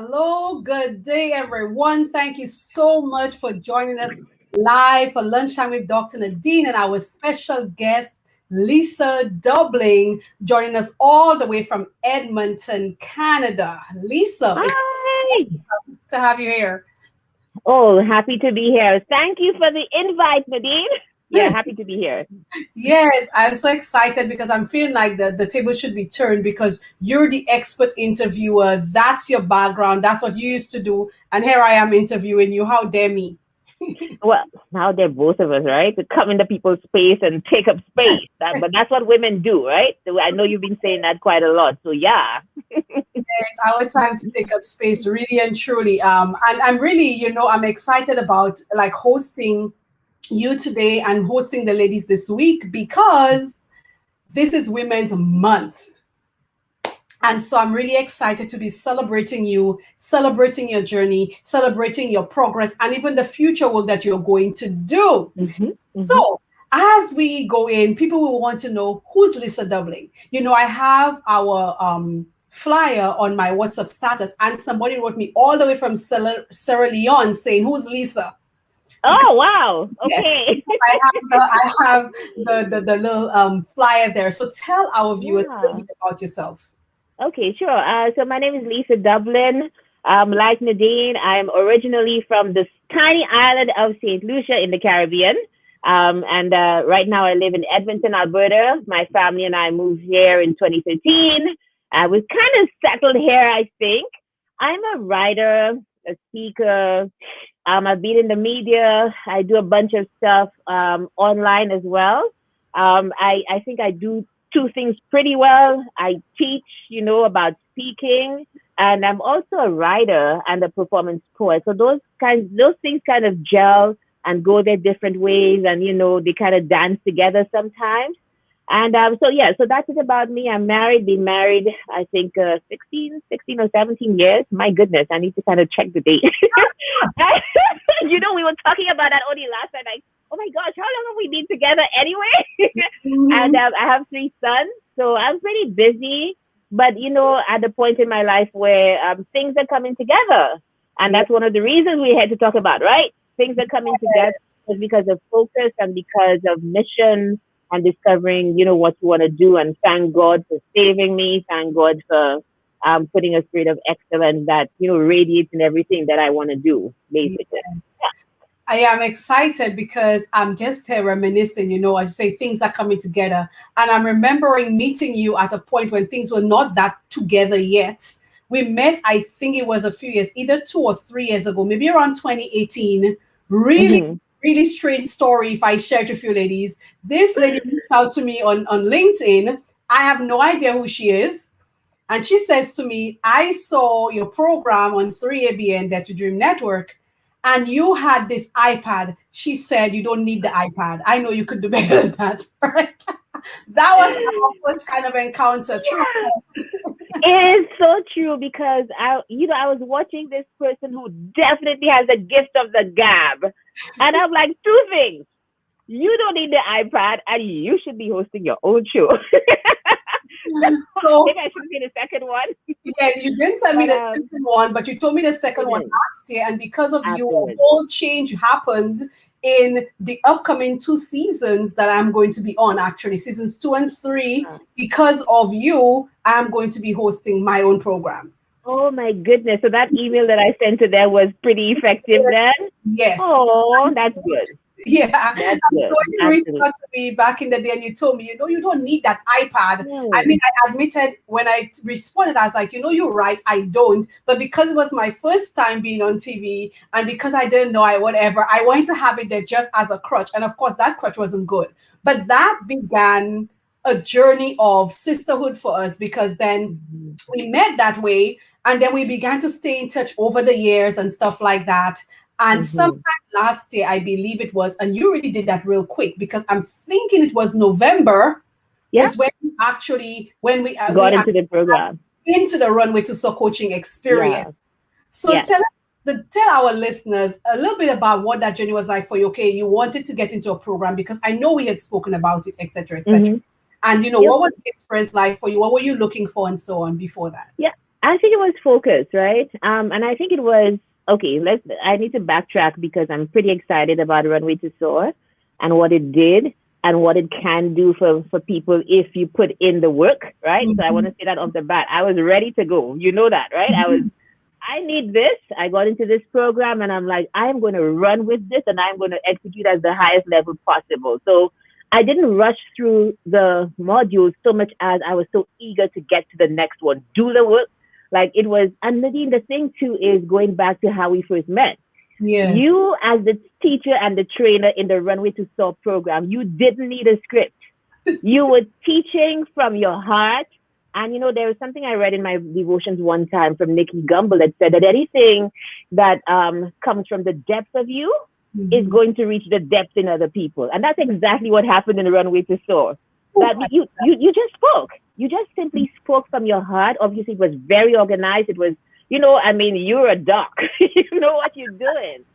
Hello, good day, everyone. Thank you so much for joining us live for Lunchtime with Dr. Nadine and our special guest, Lisa Dublin, joining us all the way from Edmonton, Canada. Lisa, it's Hi. to have you here. Oh, happy to be here. Thank you for the invite, Nadine. Yeah, happy to be here. Yes, I'm so excited because I'm feeling like the table should be turned because you're the expert interviewer. That's your background. That's what you used to do. And here I am interviewing you. How dare me? Well, now they're both of us, right? To come into people's space and take up space. But that's what women do, right? So I know you've been saying that quite a lot. So yeah. It's our time to take up space, really and truly. And I'm really, I'm excited about like hosting you today and hosting the ladies this week because this is Women's Month. And so I'm really excited to be celebrating you, celebrating your journey, celebrating your progress, and even the future work that you're going to do. Mm-hmm. So, as we go in, people will want to know who's Lisa Dublin. I have our flyer on my WhatsApp status, and somebody wrote me all the way from Sierra Leone saying, "Who's Lisa?" Because Oh, wow. yes, Okay. I have the little flyer there. So tell our viewers a little Yeah. bit about yourself. Okay, sure. So my name is Lisa Dublin. Like Nadine, I'm originally from this tiny island of St. Lucia in the Caribbean. And right now I live in Edmonton, Alberta. My family and I moved here in 2013. We've kind of settled here, I think. I'm a writer, a speaker. I've been in the media. I do a bunch of stuff online as well. I think I do two things pretty well. I teach, about speaking, and I'm also a writer and a performance poet. So those things kind of gel and go their different ways, and they kind of dance together sometimes. And so that's it about me. I'm married, been married, I think 16 or 17 years. My goodness, I need to kind of check the date. We were talking about that only last night. Like, oh my gosh, how long have we been together anyway? And Mhm. I have three sons, so I'm pretty busy. But at the point in my life where things are coming together, and Yeah. that's one of the reasons we had to talk about, right? Things are coming together is because of focus and because of mission and discovering, what you want to do. And thank God for saving me. Thank God for putting a spirit of excellence that radiates in everything that I want to do, basically. Yes. I am excited because I'm just here reminiscing, as you say, things are coming together. And I'm remembering meeting you at a point when things were not that together yet. We met, I think it was a few years, either 2 or 3 years ago, maybe around 2018. Really, Hmm. really strange story if I share it with you ladies. This lady reached out to me on LinkedIn. I have no idea who she is. And she says to me, I saw your program on 3ABN, Dare to Dream Network, and you had this iPad. She said, you don't need the iPad. I know you could do better than that. Right? That was our first kind of encounter. True. Yeah. It is so true because I was watching this person who definitely has a gift of the gab, and I'm like, two things: you don't need the iPad, and you should be hosting your own show. So Maybe I should say the second one, yeah, you didn't tell me but the second one, but you told me the I second one did last year. And because of you, a afterwards. whole change happened in the upcoming two seasons that I'm going to be on, actually, seasons 2 and 3. Uh, Because of you, I'm going to be hosting my own program. Oh my goodness! So that email that I sent to them was pretty effective then. Yes. Oh, that's good. Yeah. That's So good. when you reached Absolutely. out to me back in the day and you told me, you don't need that iPad. I No. mean, I admitted when I responded, I was like, you're right, I don't. But because it was my first time being on TV and because I didn't know whatever, I wanted to have it there just as a crutch. And of course, that crutch wasn't good. But that began a journey of sisterhood for us because then Mhm. we met that way and then we began to stay in touch over the years and stuff like that. And Mhm. sometime last year, I believe it was, and you really did that real quick because I'm thinking it was November Yeah. is when actually when we Got into the program. into the Runway to Soul coaching experience. Yeah. So Yeah. tell our listeners a little bit about what that journey was like for you. Okay, you wanted to get into a program because I know we had spoken about it, etc., etc. Mhm. And Yep. what was the experience like for you? What were you looking for, and so on before that? Yeah. I think it was focus, right? And I think it was okay. I need to backtrack because I'm pretty excited about Runway to Soar and what it did and what it can do for people if you put in the work, right? So I want to say that off the bat. I was ready to go. You know that, right? I need this. I got into this program and I'm like, I'm going to run with this and I'm going to execute at the highest level possible. So I didn't rush through the modules so much as I was so eager to get to the next one, do the work. Like it was, and Nadine, the thing too is going back to how we first met. Yes. You, as the teacher and the trainer in the Runway to Soar program, you didn't need a script. You were teaching from your heart. And, there was something I read in my devotions one time from Nikki Gumbel that said that anything that comes from the depths of you is going to reach the depths in other people. And that's exactly what happened in the Runway to Soar. That you just spoke. You just simply spoke from your heart. Obviously, it was very organized. It was, you're a doc. You know what you're doing.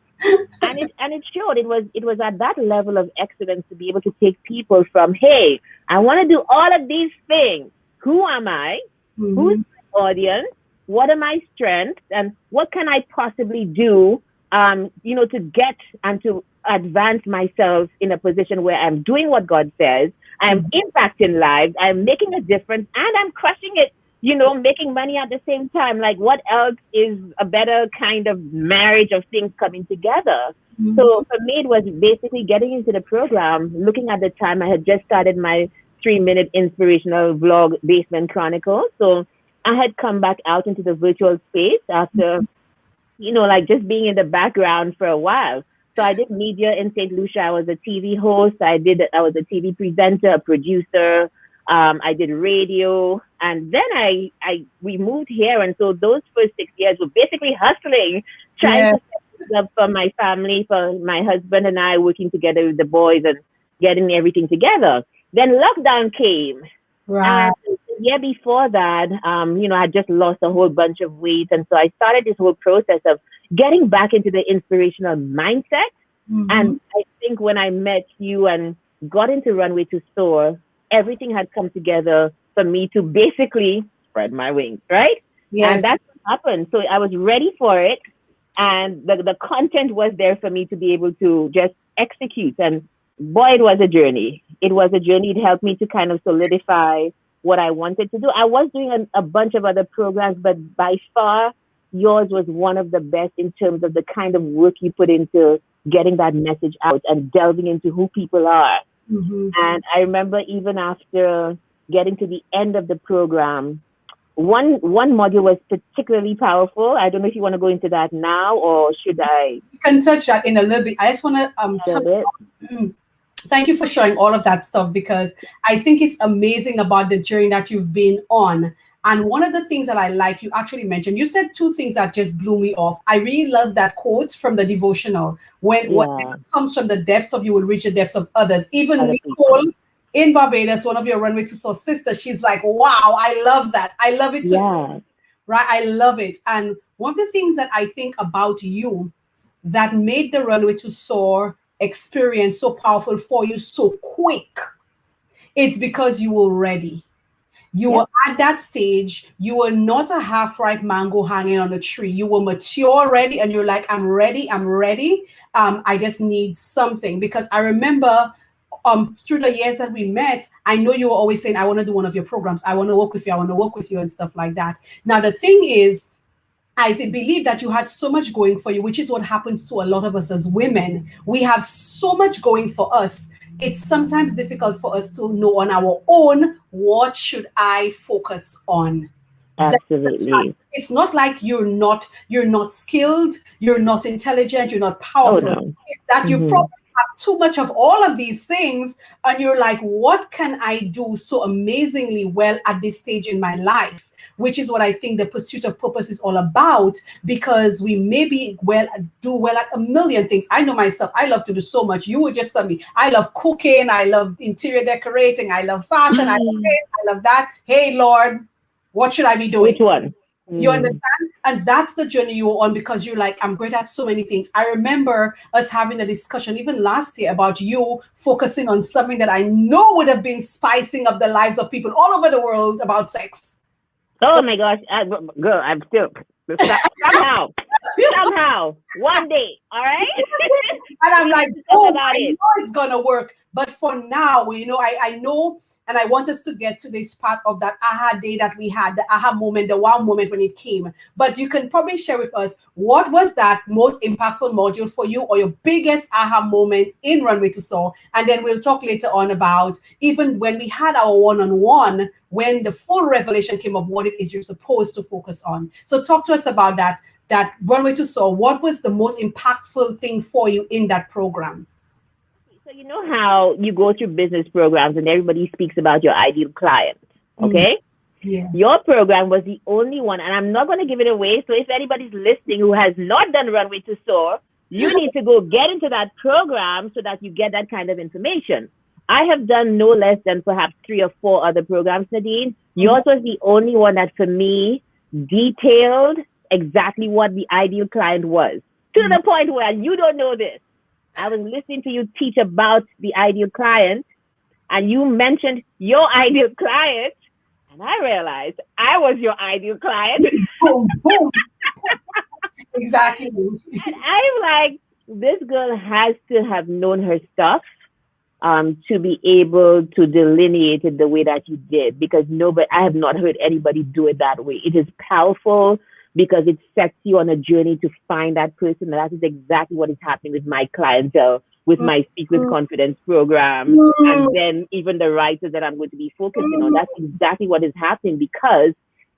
And it showed. It was at that level of excellence to be able to take people from, hey, I want to do all of these things. Who am I? Who's my audience? What are my strengths? And what can I possibly do, to get and to advance myself in a position where I'm doing what God says, I'm impacting lives, I'm making a difference, and I'm crushing it, making money at the same time. Like, what else is a better kind of marriage of things coming together? So for me, it was basically getting into the program, looking at the time I had just started my 3-minute inspirational vlog, Basement Chronicles. So I had come back out into the virtual space after, just being in the background for a while. So I did media in St. Lucia. I was a TV host. I was a TV presenter, a producer. I did radio. And then we moved here. And so those first 6 years were basically hustling, trying to set up for my family, for my husband and I, working together with the boys and getting everything together. Then lockdown came. Right. And the year before that, I just lost a whole bunch of weight. And so I started this whole process of getting back into the inspirational mindset. And I think when I met you and got into Runway to Soar, everything had come together for me to basically spread my wings, right? Yes. And that's what happened. So I was ready for it. And the content was there for me to be able to just execute. And boy, it was a journey. It was a journey. It helped me to kind of solidify what I wanted to do. I was doing a bunch of other programs, but by far, yours was one of the best in terms of the kind of work you put into getting that message out and delving into who people are. And I remember even after getting to the end of the program, one module was particularly powerful. I don't know if you want to go into that now, or should I? You can touch that in a little bit. I just want to thank you for sharing all of that stuff, because I think it's amazing about the journey that you've been on. And one of the things that I like, you actually mentioned, you said two things that just blew me off. I really love that quote from the devotional. Whatever comes from the depths of you will reach the depths of others. Even Nicole in Barbados, one of your Runway to Soar sisters, she's like, wow, I love that. I love it too. Yeah. Right? I love it. And one of the things that I think about you that made the Runway to Soar experience so powerful for you so quick, it's because you were ready. You were at that stage. You were not a half-ripe mango hanging on a tree. You were mature already, and you're like, I'm ready. I just need something. Because I remember through the years that we met, I know you were always saying, I want to do one of your programs. I want to work with you and stuff like that. Now, the thing is, I believe that you had so much going for you, which is what happens to a lot of us as women. We have so much going for us. It's sometimes difficult for us to know on our own, what should I focus on? Absolutely. It's not like you're not skilled, you're not intelligent, you're not powerful. No. It's that you probably have too much of all of these things, and you're like, what can I do so amazingly well at this stage in my life? Which is what I think the pursuit of purpose is all about, because we maybe do well at a million things. I know myself, I love to do so much. You would just tell me, I love cooking, I love interior decorating, I love fashion, I love this, I love that. Hey, Lord, what should I be doing? Which one? You understand? And that's the journey you were on, because you're like, I'm great at so many things. I remember us having a discussion even last year about you focusing on something that I know would have been spicing up the lives of people all over the world about sex. Oh my gosh, girl, I'm still somehow, somehow, one day, all right? And I'm We like, need to talk oh, about I it. know it's gonna work. But for now, I know, and I want us to get to this part of that aha day that we had, the aha moment, the wow moment when it came. But you can probably share with us what was that most impactful module for you, or your biggest aha moment in Runway to Soar. And then we'll talk later on about even when we had our one-on-one, when the full revelation came of what it is you're supposed to focus on. So talk to us about that Runway to Soar. What was the most impactful thing for you in that program? So you know how you go through business programs and everybody speaks about your ideal client, Mm, okay? yes. Your program was the only one, and I'm not going to give it away. So if anybody's listening who has not done Runway to Soar, you need to go get into that program so that you get that kind of information. I have done no less than perhaps 3 or 4 other programs, Nadine. Mhm. Yours was the only one that for me detailed exactly what the ideal client was, to the point where you don't know this. I was listening to you teach about the ideal client, and you mentioned your ideal client, and I realized I was your ideal client. Boom, boom. Exactly. And I'm like, this girl has to have known her stuff to be able to delineate it the way that you did, because nobody, I have not heard anybody do it that way. It is powerful because it sets you on a journey to find that person. And that is exactly what is happening with my clientele, with my Speak with Confidence program, and then even the writers that I'm going to be focusing on. That's exactly what is happening because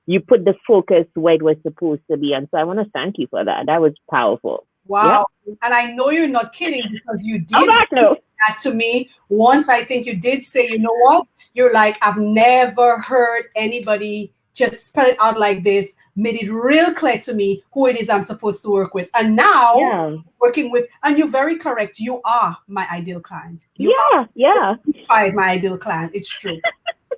you put the focus where it was supposed to be. And so I want to thank you for that. That was powerful. Yep. Wow. And I know you're not kidding, because you Oh, did God, no. that to me once. I think you did say, you know what? You're like, I've never heard anybody just spell it out like this, made it real clear to me who it is I'm supposed to work with. And now Yeah. working with, and you're very correct, you are my ideal client. You are Yeah. Yeah. certified my ideal client. It's true.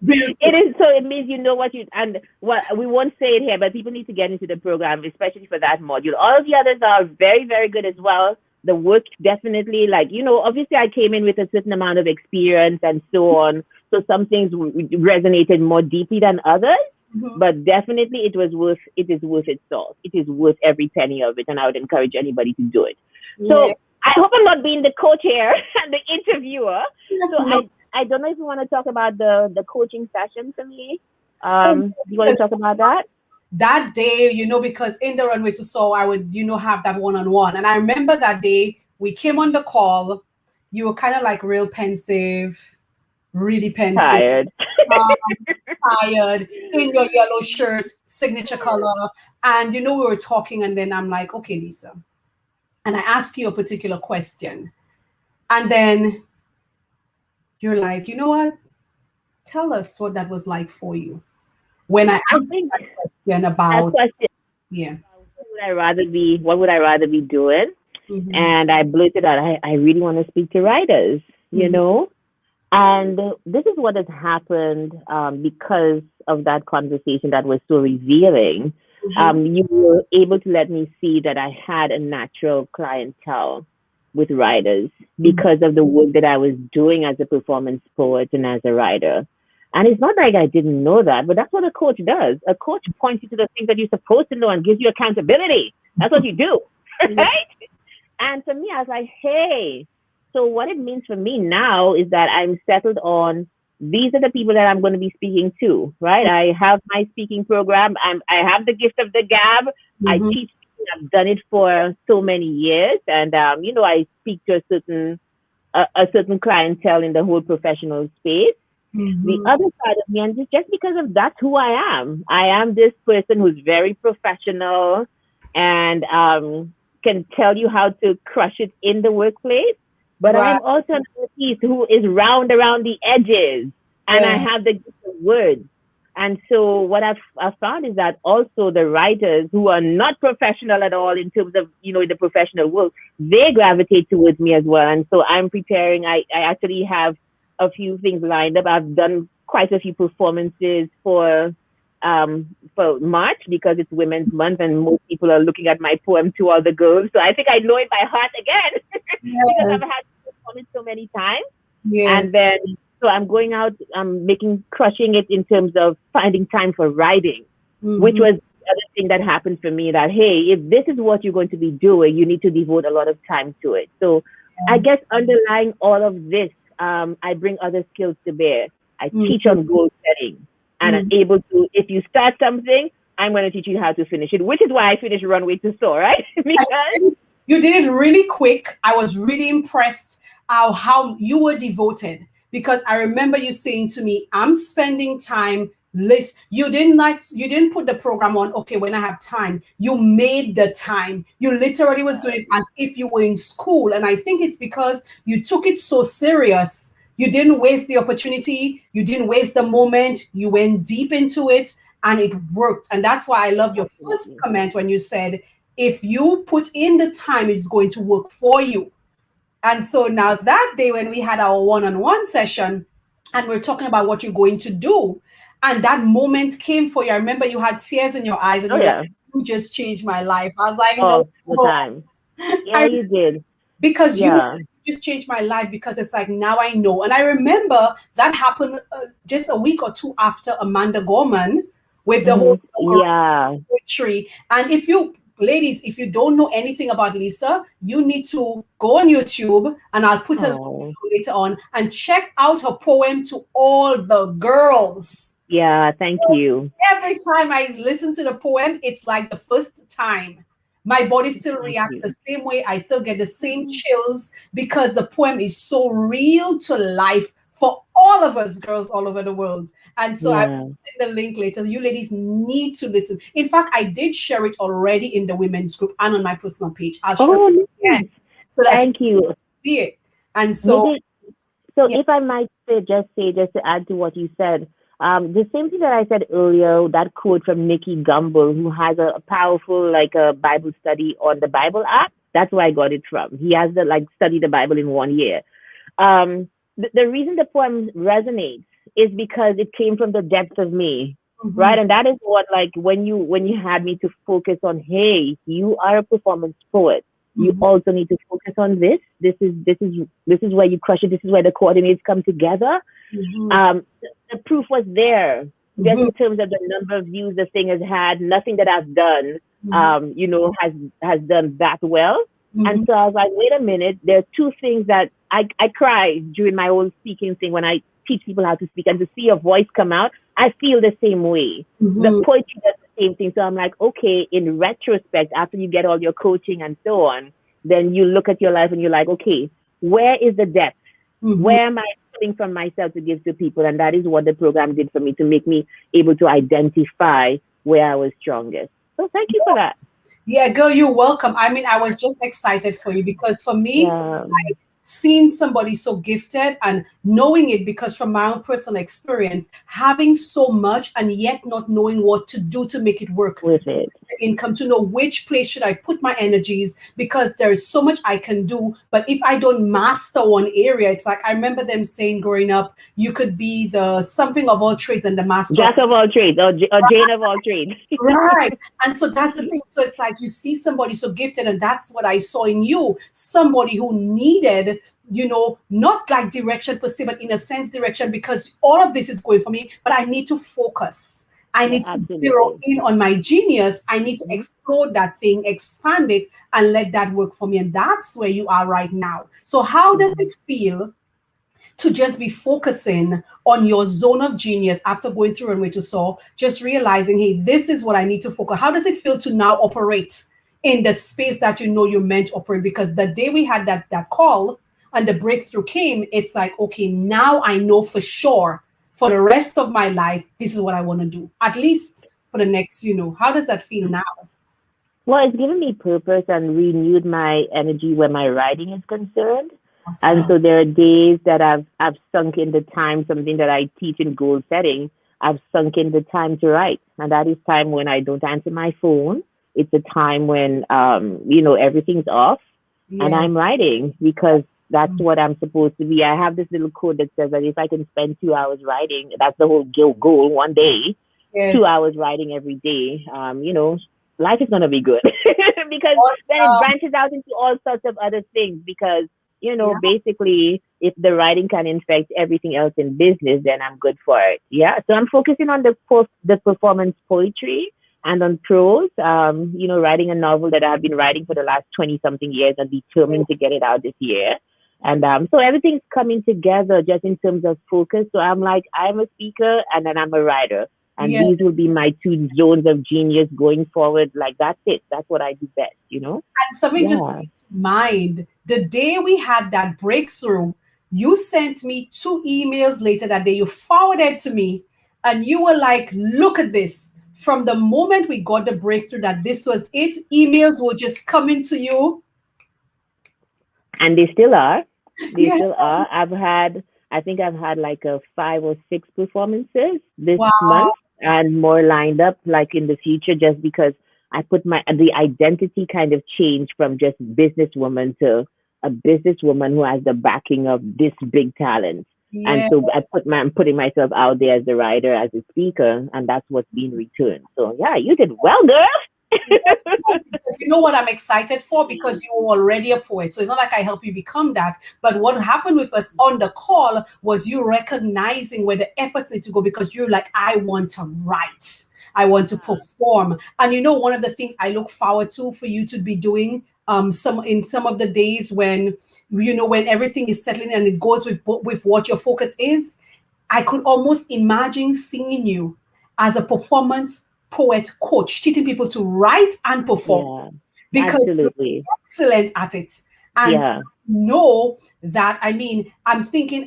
Real It true. is, so it means you know what you, and what we won't say it here, but people need to get into the program, especially for that module. All of the others are very, very good as well. The work definitely, like, obviously I came in with a certain amount of experience and so on. So some things resonated more deeply than others, Mhm. but definitely it is worth its salt. It is worth every penny of it. And I would encourage anybody to do it. Yeah. So I hope I'm not being the coach here and the interviewer. So No. I don't know if you want to talk about the coaching session for me. Oh, You want to talk about that? that day, because in the Runway to Soar, I would, have that one-on-one. And I remember that day we came on the call, you were kind of like real pensive, really pensive, Tired. um, tired, in your yellow shirt, signature color. And, we were talking, and then I'm like, okay, Lisa. And I ask you a particular question. And then you're like, you know what? Tell us what that was like for you. When I I asked think that question that about, question, yeah. what would I rather be doing? Hmm. And I blurted out, I really want to speak to writers, you Hmm. know? And this is what has happened because of that conversation that was so revealing. Hmm. You were able to let me see that I had a natural clientele with writers Hmm. because of the work that I was doing as a performance poet and as a writer. And it's not like I didn't know that, but that's what a coach does. A coach points you to the things that you're supposed to know and gives you accountability. That's what you do, Yeah. right? And for me, I was like, hey, so what it means for me now is that I'm settled on these are the people that I'm going to be speaking to, right? I have my speaking program. I have the gift of the gab. I Hmm. teach. I've done it for so many years, and I speak to a certain clientele in the whole professional space. The Hmm. other side of me, and just because of that's who I am this person who's very professional and can tell you how to crush it in the workplace. But Right. I'm also an artist who is round around the edges, and I Yeah. have the gift of words. And so what I've found is that also the writers who are not professional at all in terms of, the professional world, they gravitate towards me as well. And so I'm preparing, I actually have a few things lined up. I've done quite a few performances for March because it's Women's Month and most people are looking at my poem to all the girls. So I think I know it by heart again because I've Yes. had to perform it so many times. And Yes. then so I'm going out, I'm crushing it in terms of finding time for writing. which was the other thing that happened for me, that, hey, if this is what you're going to be doing, you need to devote a lot of time to it. So I guess underlying all of this, I bring other skills to bear. I teach on goal setting, and I'm able to, if you start something, I'm going to teach you how to finish it, which is why I finished Runway to Soar, right? Because you did it really quick. I was really impressed how you were devoted, because I remember you saying to me, I'm spending time. List, you didn't put the program on, okay, when I have time. You made the time. You literally was doing it as if you were in school. And I think it's because you took it so serious. You didn't waste the opportunity. You didn't waste the moment. You went deep into it, and it worked. And that's why I love your first comment when you said, if you put in the time, it's going to work for you. And so now that day when we had our one-on-one session and we're talking about what you're going to do, and that moment came for you, I remember you had tears in your eyes and you're like, you just changed my life. I was like, all the time. Yeah, you did. Because you just changed my life, because it's like, now I know. And I remember that happened just a week or two after Amanda Gorman with the whole poetry. And if you ladies, if you don't know anything about Lisa, you need to go on YouTube, and I'll put a link later on, and check out her poem To All the Girls. Yeah, thank you. Every time I listen to the poem, it's like the first time. My body still reacts the same way. I still get the same chills, because the poem is so real to life for all of us girls all over the world. And so I will put the link later. You ladies need to listen. In fact, I did share it already in the women's group and on my personal page. I'll share it again, so that thank you see it. And so, if I might just to add to what you said, the same thing that I said earlier, that quote from Nikki Gumbel, who has a powerful, like, a Bible study on the Bible app. That's where I got it from. He has study the Bible in 1 year. The reason the poem resonates is because it came from the depth of me, right? And that is what, like, when you had me to focus on, hey, you are a performance poet. You also need to focus on this. This is where you crush it. This is where the coordinates come together. The proof was there, just in terms of the number of views the thing has had. Nothing that I've done, has done that well. And so I was like, wait a minute. There are two things that I cry during my own speaking thing when I teach people how to speak, and to see your voice come out, I feel the same way. The poetry does the same thing. So I'm like, okay, in retrospect, after you get all your coaching and so on, then you look at your life and you're like, okay, where is the depth? Where am I pulling from myself to give to people? And that is what the program did for me, to make me able to identify where I was strongest. So thank you for that. Yeah, girl, you're welcome. I mean, I was just excited for you, because for me, like, seeing somebody so gifted and knowing it, because from my own personal experience, having so much and yet not knowing what to do to make it work with it, income, to know which place should I put my energies, because there is so much I can do. But if I don't master one area, it's like, I remember them saying growing up, you could be the something of all trades and the master jack of all trades, or Jane of all trades. Right. And so that's the thing. So it's like, you see somebody so gifted, and that's what I saw in you, somebody who needed, not like direction per se, but in a sense direction, because all of this is going for me, but I need to focus. I need to zero in on my genius. I need to explore that thing, expand it, and let that work for me. And that's where you are right now. So how does it feel to just be focusing on your zone of genius after going through Runway to Soar, just realizing, hey, this is what I need to focus? How does it feel to now operate in the space that you're meant to operate? Because the day we had that call and the breakthrough came, it's like, okay, now I know for sure, for the rest of my life, this is what I want to do, at least for the next, how does that feel now? Well, it's given me purpose and renewed my energy where my writing is concerned. Awesome. And so there are days that I've sunk in the time, something that I teach in goal setting, I've sunk in the time to write. And that is time when I don't answer my phone. It's a time when, everything's off, and I'm writing, because that's what I'm supposed to be. I have this little code that says that if I can spend 2 hours writing, that's the whole goal one day, 2 hours writing every day, life is going to be good. Because then it branches out into all sorts of other things, because you know, Yeah. basically, if the writing can infect everything else in business, then I'm good for it. Yeah. So I'm focusing on the performance poetry and on prose. You know, writing a novel that I've been writing for the last 20 something years and determined to get it out this year. And so everything's coming together just in terms of focus. So I'm like, I'm a speaker and then I'm a writer. And Yeah. these will be my two zones of genius going forward. Like, that's it. That's what I do best, you know? And something just Yeah. came to mind. The day we had that breakthrough, you sent me 2 emails later that day. You forwarded to me, and you were like, look at this. From the moment we got the breakthrough that this was it, emails were just coming to you. And they still are. They Yeah. still are. I think I've had like a 5 or 6 performances this Wow. month and more lined up like in the future just because I put the identity kind of changed from just businesswoman to a businesswoman who has the backing of this big talent. And Yeah. so I'm putting myself out there as a writer, as a speaker, and that's what's being returned. So yeah, you did well, girl. Because you know what I'm excited for? Because you were already a poet. So it's not like I help you become that. But what happened with us on the call was you recognizing where the efforts need to go because you're like, I want to write. I want to perform. And you know, one of the things I look forward to for you to be doing some of the days when you know when everything is settling and it goes with what your focus is, I could almost imagine seeing you as a performance poet coach, teaching people to write and perform Yeah, because you're absolutely. excellent at it. And Yeah. know that, I mean, I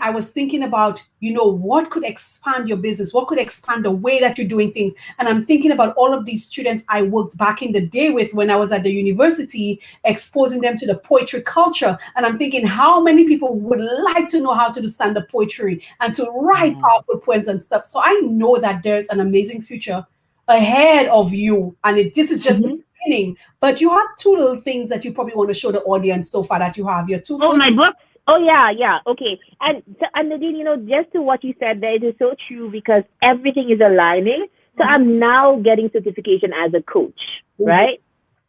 was thinking about, you know, what could expand your business, what could expand the way that you're doing things. And I'm thinking about all of these students I worked back in the day with when I was at the university, exposing them to the poetry culture. And I'm thinking how many people would like to know how to do stand-up poetry and to write Yeah. powerful poems and stuff. So I know that there's an amazing future ahead of you. And this is just the Hmm. beginning. But you have 2 little things that you probably want to show the audience so far that you have. Your two Oh, first. my books. Oh, yeah, yeah. Okay. And Nadine, you know, just to what you said there, it is so true because everything is aligning. So Mhm, I'm now getting certification as a coach, mhm, right?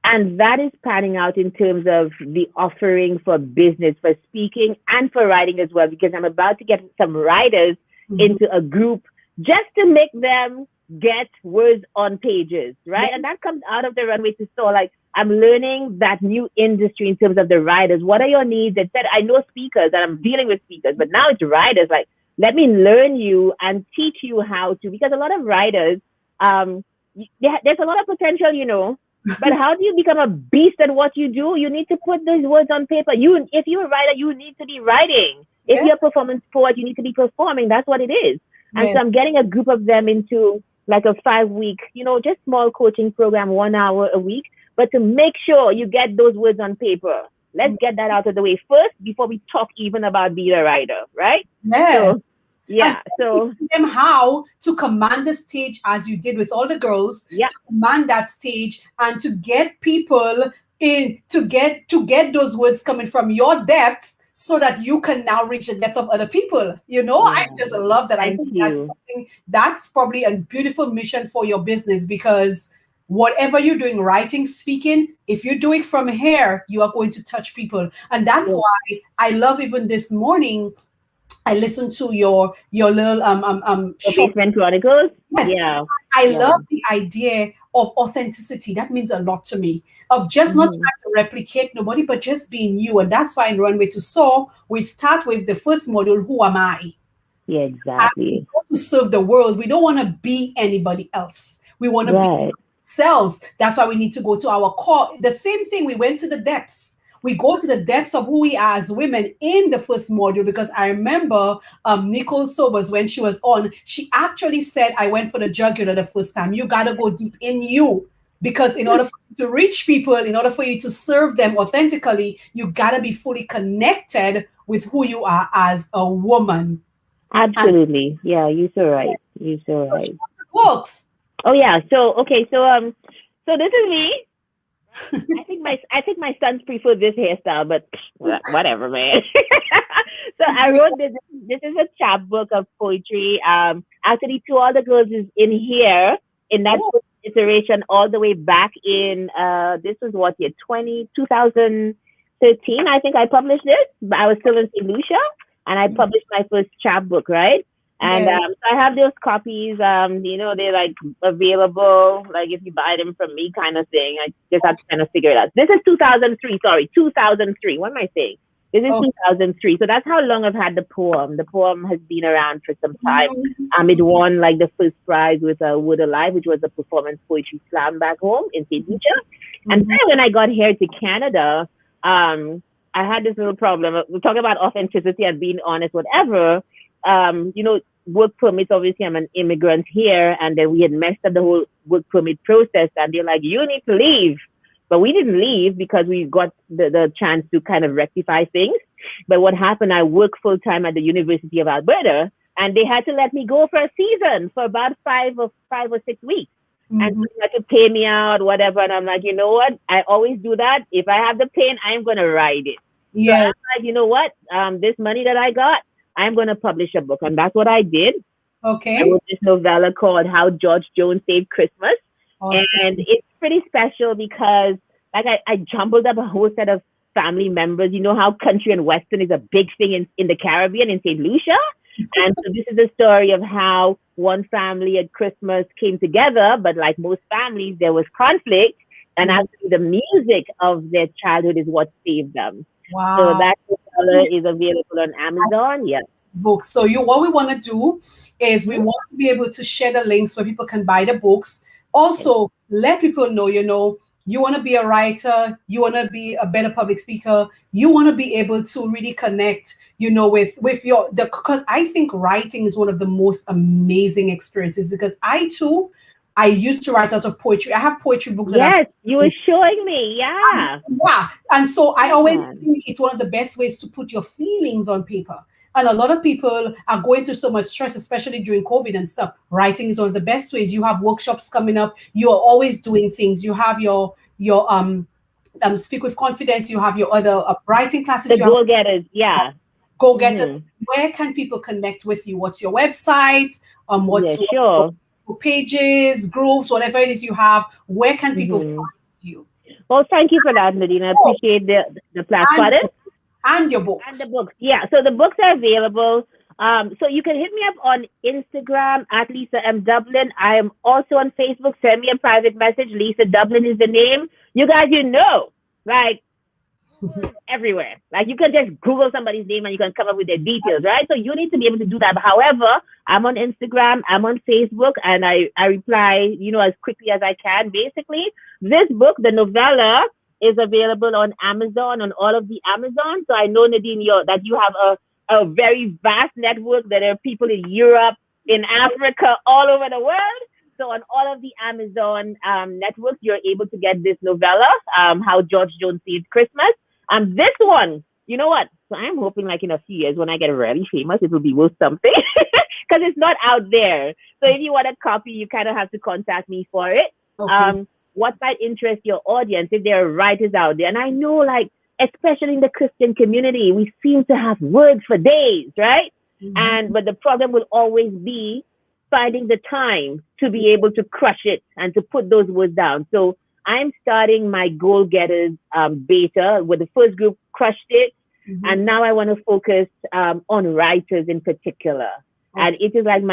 And that is panning out in terms of the offering for business, for speaking, and for writing as well, because I'm about to get some writers mhm. into a group just to make them get words on pages, Yeah, right? And that comes out of the runway to store. Like, I'm learning that new industry in terms of the writers. What are your needs? That said, I know speakers and I'm dealing with speakers, but now it's writers. Like, let me learn you and teach you how to, because a lot of writers, there's a lot of potential, you know, but how do you become a beast at what you do? You need to put those words on paper. If you're a writer, you need to be writing. If yeah, you're a performance poet, you need to be performing. That's what it is. And yeah. so I'm getting a group of them into like a 5 week, you know, just small coaching program, 1 hour a week, but to make sure you get those words on paper. Let's get that out of the way first before we talk even about being a writer, right? Yeah. So, And yeah. So, teaching them how to command the stage as you did with all the girls, yeah, to command that stage and to get people in to get those words coming from your depth so that you can now reach the depth of other people. You know, I yeah. just love that. I Thank think that's you. something that's probably a beautiful mission for your business because whatever you're doing, writing, speaking, if you do it from here, you are going to touch people. And that's Yeah. why I love even this morning I listened to your little The show. Basement Chronicles. Yes, Yeah. I Yeah. love the idea of authenticity. That means a lot to me. Of just not Hmm. trying to replicate nobody, but just being you. And that's why in Runway to Soar, we start with the first module, Who Am I? Yeah, As we exactly. go to serve the world, we don't want to be anybody else. We want to be Right. ourselves. That's why we need to go to our core. The same thing, we went to the depths. We go to the depths of who we are as women in the first module because I remember Nicole Sobers when she was on, she actually said, I went for the jugular the first time. You got to go deep in you because in order for you to reach people, in order for you to serve them authentically, you got to be fully connected with who you are as a woman. And Absolutely. Yeah, you're so right. You're so so she right. wrote the books. Oh yeah. So okay. So this is me. Right? I think my sons prefer this hairstyle, but whatever, man. So I wrote this. This is a chapbook of poetry. Actually, To All the Girls is in here in that Oh, iteration all the way back in. This was what year? 2000. 13, I think I published it, but I was still in St. Lucia, and I published my first chapbook, right? And Yes. so I have those copies. They're like available, like if you buy them from me, kind of thing. I just have to kind of figure it out. This is 2003. Sorry, 2003. What am I saying? This is 2003. So that's how long I've had the poem. The poem has been around for some time. It won like the first prize with Wood Alive, which was a performance poetry slam back home in St. Lucia. And then when I got here to Canada, I had this little problem. We're talking about authenticity and being honest, whatever. Work permits, obviously I'm an immigrant here, and then we had messed up the whole work permit process, and they're like, you need to leave. But we didn't leave because we got the chance to kind of rectify things. But what happened, I worked full time at the University of Alberta, and they had to let me go for a season for about 5 or 6 weeks. And they had to pay me out, whatever. And I'm like, you know what? I always do that. If I have the pain, I'm going to ride it. Yeah. So I'm like, you know what? This money that I got, I'm going to publish a book. And that's what I did. Okay. I wrote this novella called How George Jones Saved Christmas. Awesome. And it's pretty special because like I jumbled up a whole set of family members. You know how country and Western is a big thing in the Caribbean, in St. Lucia. And so this is the story of how one family at Christmas came together, but like most families, there was conflict. And actually the music of their childhood is what saved them. Wow. So that novella is available on Amazon. Yeah. Books. So what we want to do is we want to be able to share the links where people can buy the books. Also, let people know, you want to be a writer, you want to be a better public speaker, you want to be able to really connect, with because I think writing is one of the most amazing experiences, because I used to write out of poetry. I have poetry books. Yes, you were showing me. Yeah. Yeah. And so I always think it's one of the best ways to put your feelings on paper. And a lot of people are going through so much stress, especially during COVID and stuff. Writing is one of the best ways. You have workshops coming up. You are always doing things. You have your Speak with Confidence. You have your other writing classes. The go-getters, yeah. Go-getters. Where can people connect with you? What's your website? What's your pages, groups, whatever it is you have? Where can people find you? Well, thank you for that, Nadine. I appreciate the platform. And your books. And the books, yeah. So the books are available. So you can hit me up on Instagram at Lisa M. Dublin. I am also on Facebook. Send me a private message. Lisa Dublin is the name. You guys, like everywhere. Like you can just Google somebody's name and you can come up with their details, right? So you need to be able to do that. But however, I'm on Instagram, I'm on Facebook, and I reply, as quickly as I can. Basically, this book, the novella, is available on Amazon, on all of the Amazon. So I know, Nadine, that you have a very vast network. There are people in Europe, in Africa, all over the world. So on all of the Amazon networks, you're able to get this novella, How George Jones Saved Christmas. This one, you know what? So I'm hoping like in a few years when I get really famous, it will be worth something because it's not out there. So if you want a copy, you kind of have to contact me for it. Okay. What might interest your audience if there are writers out there? And I know, like, especially in the Christian community, we seem to have words for days, right? But the problem will always be finding the time to be able to crush it and to put those words down. So I'm starting my Goal Getters beta, where the first group crushed it. And now I want to focus on writers in particular. Okay. And it is like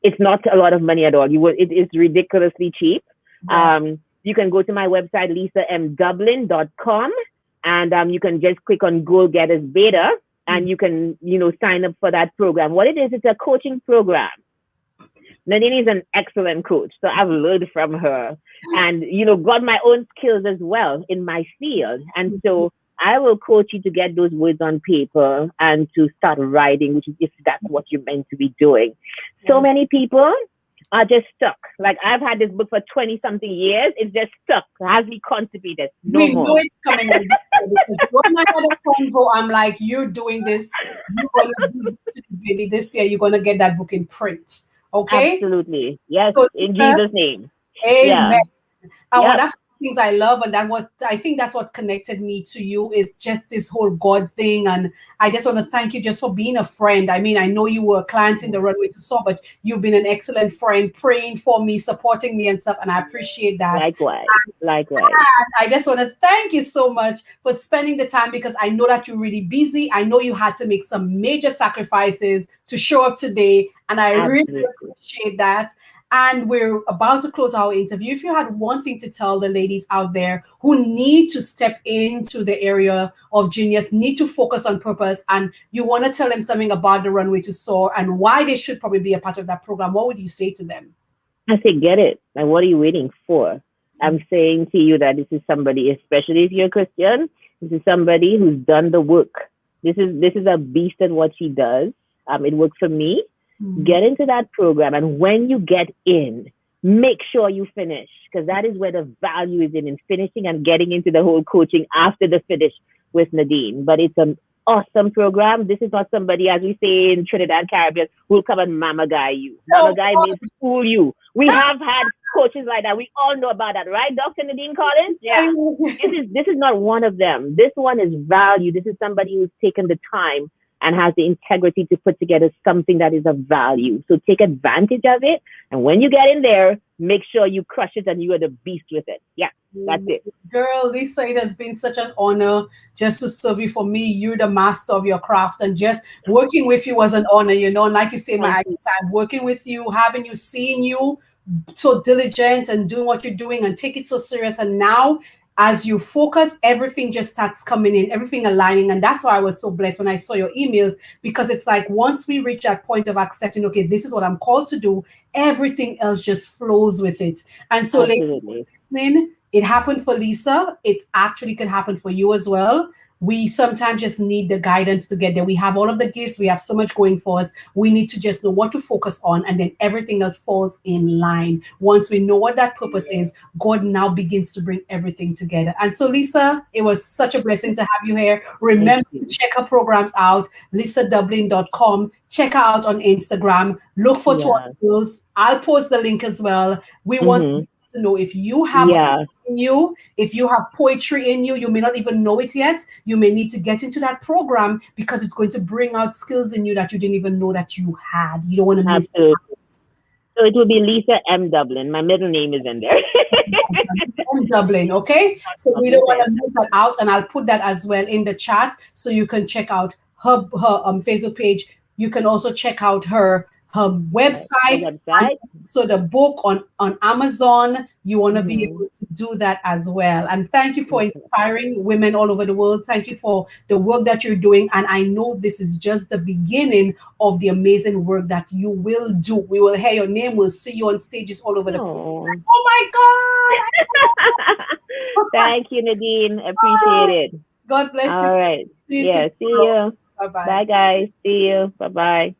it's not a lot of money at all. It is ridiculously cheap. You can go to my website, lisamdublin.com, and you can just click on Goal Getters Beta, and you can, sign up for that program. What it is, it's a coaching program. Nadine is an excellent coach, so I've learned from her, and got my own skills as well in my field. And so I will coach you to get those words on paper and to start writing, which is if that's what you're meant to be doing. So many people are just stuck. Like I've had this book for 20-something years. It's just stuck. It has me constipated. We more. know it's coming up because when I had a convo, I'm like, you're doing this. You're going to do this, baby. This year, you're going to get that book in print. Okay? Absolutely. Yes, so, in Jesus' name. Amen. Yeah. Well, that's things I love, and that what I think that's what connected me to you is just this whole God thing. And I just want to thank you just for being a friend. I mean, I know you were a client in the Runway to Soar, but you've been an excellent friend, praying for me, supporting me and stuff, and I appreciate that. Likewise. Likewise. And I just want to thank you so much for spending the time, because I know that you're really busy. I know you had to make some major sacrifices to show up today, and I really Absolutely. appreciate that. And we're about to close our interview. If you had one thing to tell the ladies out there who need to step into the area of genius, need to focus on purpose, and you want to tell them something about the Runway to Soar and why they should probably be a part of that program, what would you say to them? I say, get it. And what are you waiting for? I'm saying to you that this is somebody, especially if you're a Christian, this is somebody who's done the work. This is a beast at what she does. It worked for me. Get into that program, and when you get in, make sure you finish, because that is where the value is in finishing and getting into the whole coaching after the finish with Nadine. But it's an awesome program. This is not somebody, as we say in Trinidad Caribbean, who'll come and mama guy you. Mama guy means fool you. We have had coaches like that. We all know about that, right, Dr. Nadine Collins? Yeah. This is not one of them. This one is value. This is somebody who's taken the time and has the integrity to put together something that is of value. So take advantage of it. And when you get in there, make sure you crush it and you are the beast with it. Yeah, that's it. Girl, Lisa, it has been such an honor just to serve you. For me, you're the master of your craft, and just working with you was an honor, you know. And like you say, my time working with you, having you, seeing you so diligent and doing what you're doing and take it so serious. And now as you focus, everything just starts coming in, everything aligning. And that's why I was so blessed when I saw your emails, because it's like once we reach that point of accepting, okay, this is what I'm called to do, everything else just flows with it. And so, ladies listening, it happened for Lisa. It actually can happen for you as well. We sometimes just need the guidance to get there. We have all of the gifts. We have so much going for us. We need to just know what to focus on, and then everything else falls in line. Once we know what that purpose is, God now begins to bring everything together. And so, Lisa, it was such a blessing to have you here. Remember to check her programs out, lisadublin.com. Check her out on Instagram. Look for tutorials. I'll post the link as well. We want to know if you have in you, if you have poetry in you, you may not even know it yet. You may need to get into that program, because it's going to bring out skills in you that you didn't even know that you had. You don't want to miss it. So it will be Lisa M. Dublin. My middle name is in there. M. Dublin, okay? So we don't want to miss that out, and I'll put that as well in the chat so you can check out her Facebook page. You can also check out her website. So the book on Amazon, you want to be able to do that as well. And thank you for inspiring women all over the world. Thank you for the work that you're doing. And I know this is just the beginning of the amazing work that you will do. We will hear your name. We'll see you on stages all over the place. Oh my God. Thank you, Nadine. Appreciate it. God bless you. All right. See you. Bye-bye. Bye, guys. See you. Bye-bye.